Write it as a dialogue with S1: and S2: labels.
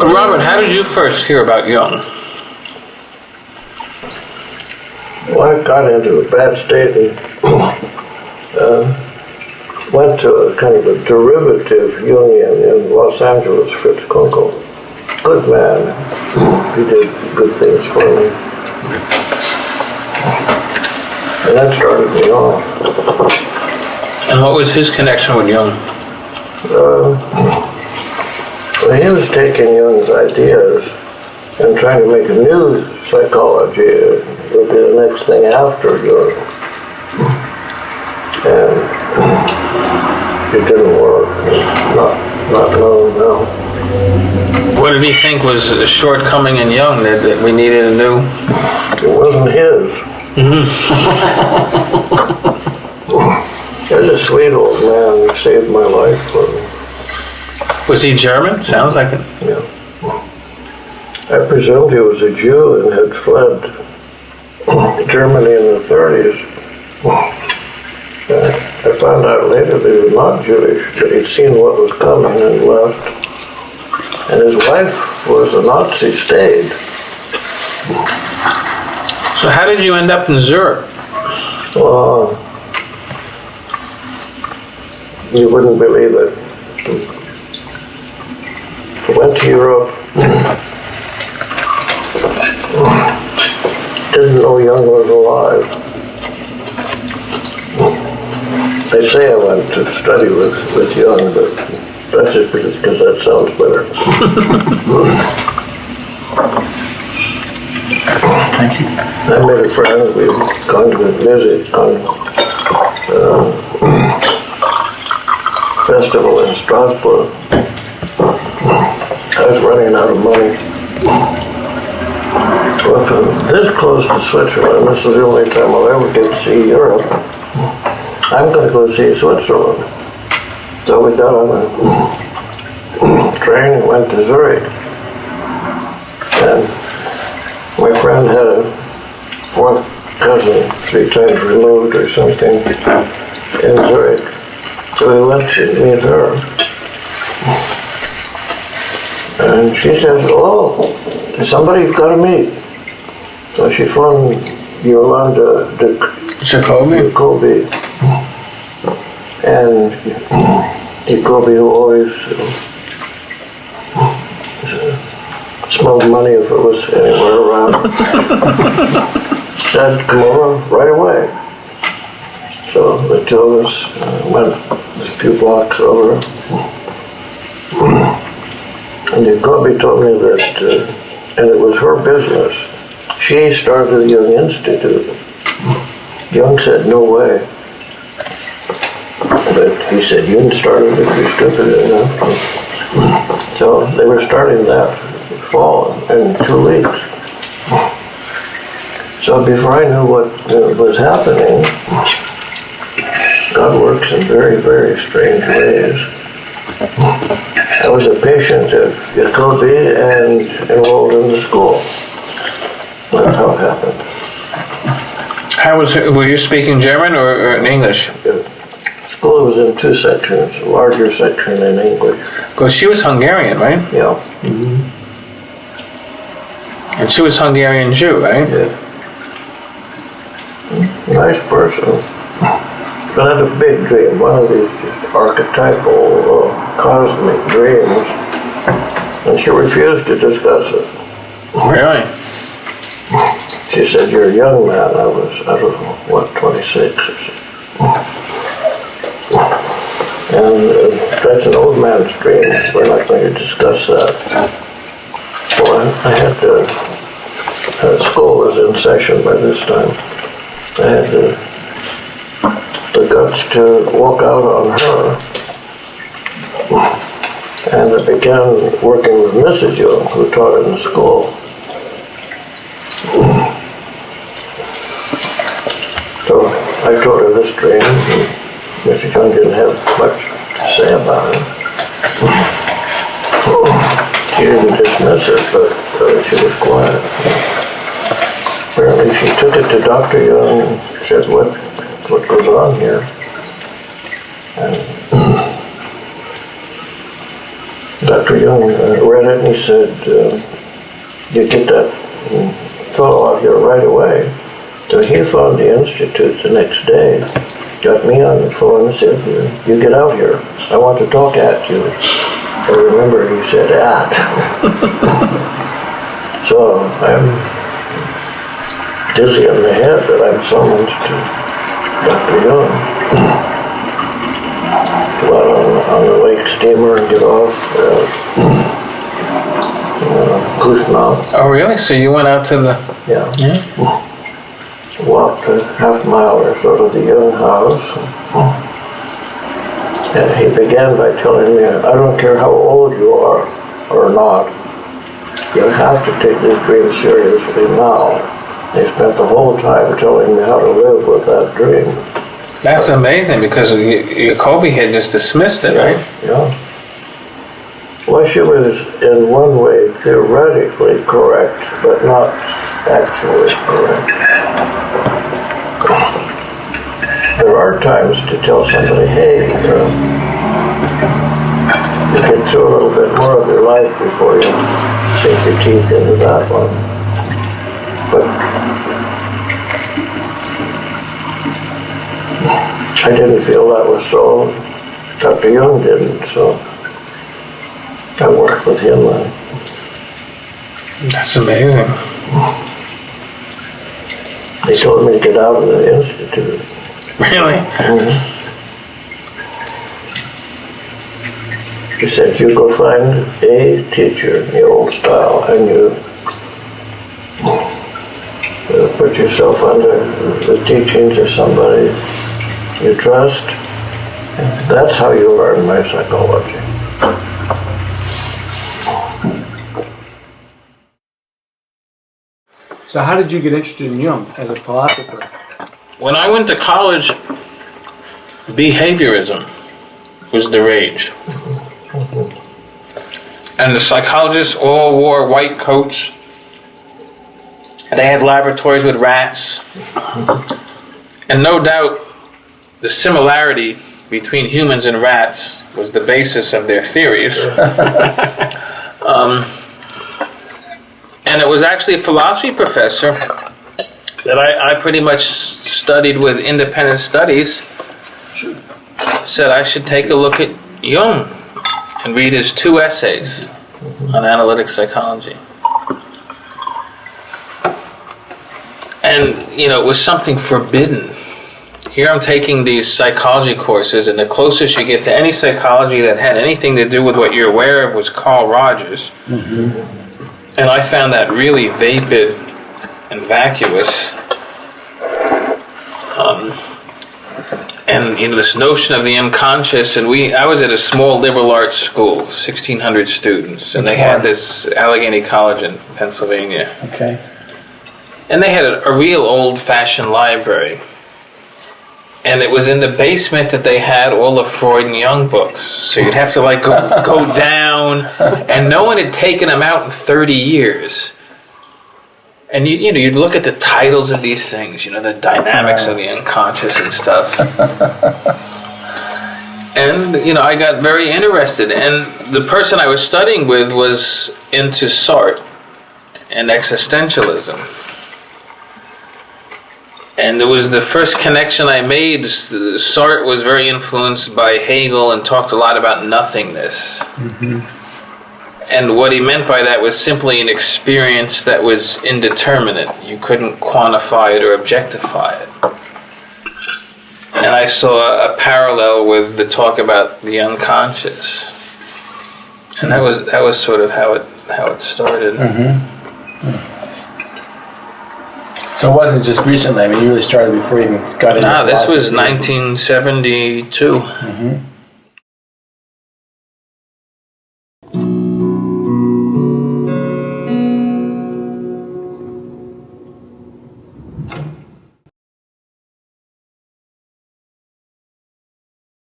S1: Robert, how did you first hear about Jung?
S2: Well, I got into a bad state and went to a kind of a derivative Jungian in Los Angeles, Fritz Kunkel. Good man. He did good things for me. And that started me off.
S1: And what was his connection with Jung?
S2: He was taking Jung's ideas and trying to make a new psychology. It would be the next thing after Jung. And it didn't work. Not known now.
S1: What did he think was a shortcoming in Jung that we needed a new?
S2: It wasn't his. He was a sweet old man. He saved my life for me.
S1: Was he German? Sounds like it.
S2: Yeah. I presumed he was a Jew and had fled Germany in the 30s. I found out later that he was not Jewish, that he'd seen what was coming and left. And his wife was a Nazi, stayed.
S1: So how did you end up in Zurich?
S2: You wouldn't believe it. I went to Europe. Didn't know Jung was alive. They say I went to study with Jung, but that's just because that sounds better.
S3: Thank you.
S2: I made a friend. We've gone to a music festival in Strasbourg. I was running out of money. Well, from this close to Switzerland, this is the only time I'll ever get to see Europe. I'm going to go see Switzerland. So we got on a train and went to Zurich. And my friend had a fourth cousin, 3 times removed or something, in Zurich. So we went to meet her. And she says, "Oh, there's somebody you've got to meet." So she phoned Yolanda Jacobi. And Jacobi, who always smelled money if it was anywhere around, said, "Come over right away." So the two of us went a few blocks over. And Jacobi told me that, and it was her business, she started the Jung Institute. Jung said, "No way." But he said, "You can start it if you're stupid enough." So they were starting that fall in 2 weeks. So before I knew what was happening, God works in very, very strange ways. I was a patient of Jacobi and enrolled in the school. That's how it happened.
S1: Were you speaking German or in English?
S2: The school was in 2 sections, a larger section in English.
S1: Because she was Hungarian, right?
S2: Yeah.
S1: Mm-hmm. And she was Hungarian Jew, right?
S2: Yeah. Nice person. But I had a big dream, one of these just archetypal, cosmic dreams, and she refused to discuss it.
S1: Really?
S2: She said, "You're a young man." I don't know, 26 or so. And that's an old man's dream. We're not going to discuss that. Well, I had to, school was in session by this time. I had the guts to walk out on her. And I began working with Mrs. Jung, who taught in the school. So I told her this dream, and Mrs. Jung didn't have much to say about it. She didn't dismiss it, but she was quiet. Apparently she took it to Dr. Jung and said, what goes on here? And that Dr. Jung read it and he said, you get that fellow out here right away. So he phoned the Institute the next day, got me on the phone and said, you get out here. I want to talk at you. I remember he said at. So I'm dizzy in the head that I'm summoned to Dr. Jung. Go out on the lake steamer and get off Kuzma.
S1: Oh, really? So you went out to the...
S2: Yeah. Walked a half mile or so to the Jung house. And he began by telling me, I don't care how old you are or not, you have to take this dream seriously now. He spent the whole time telling me how to live with that dream.
S1: That's amazing, because Jacobi had just dismissed it, right?
S2: Yeah. Well, she was in one way theoretically correct, but not actually correct. There are times to tell somebody, hey, you get through a little bit more of your life before you sink your teeth into that one. But I didn't feel that was so. Dr. Jung didn't, so I worked with him then.
S1: That's amazing.
S2: They told me to get out of the Institute.
S1: Really?
S2: Mm-hmm. He said, you go find a teacher in the old style and you put yourself under the teachings of somebody you trust. That's how you learn my psychology.
S3: So how did you get interested in Jung as a philosopher?
S1: When I went to college, behaviorism was the rage. And the psychologists all wore white coats. And they had laboratories with rats. And no doubt the similarity between humans and rats was the basis of their theories. And it was actually a philosophy professor that I pretty much studied with independent studies, said I should take a look at Jung and read his 2 essays on analytic psychology. And, it was something forbidden. Here I'm taking these psychology courses, and the closest you get to any psychology that had anything to do with what you're aware of was Carl Rogers. Mm-hmm. And I found that really vapid and vacuous. And this notion of the unconscious, and I was at a small liberal arts school, 1,600 students, and they had this Allegheny College in Pennsylvania.
S3: Okay.
S1: And they had a real old-fashioned library. And it was in the basement that they had all the Freud and Jung books. So you'd have to go down, and no one had taken them out in 30 years. And you'd look at the titles of these things, the dynamics of the unconscious and stuff. And I got very interested. And the person I was studying with was into Sartre and existentialism. And it was the first connection I made. Sartre was very influenced by Hegel and talked a lot about nothingness. Mm-hmm. And what he meant by that was simply an experience that was indeterminate. You couldn't quantify it or objectify it. And I saw a parallel with the talk about the unconscious. And that was sort of how it started.
S3: Mm-hmm. So it wasn't just recently. I mean, you really started before you even got into philosophy.
S1: This was 1972.
S3: Mm-hmm.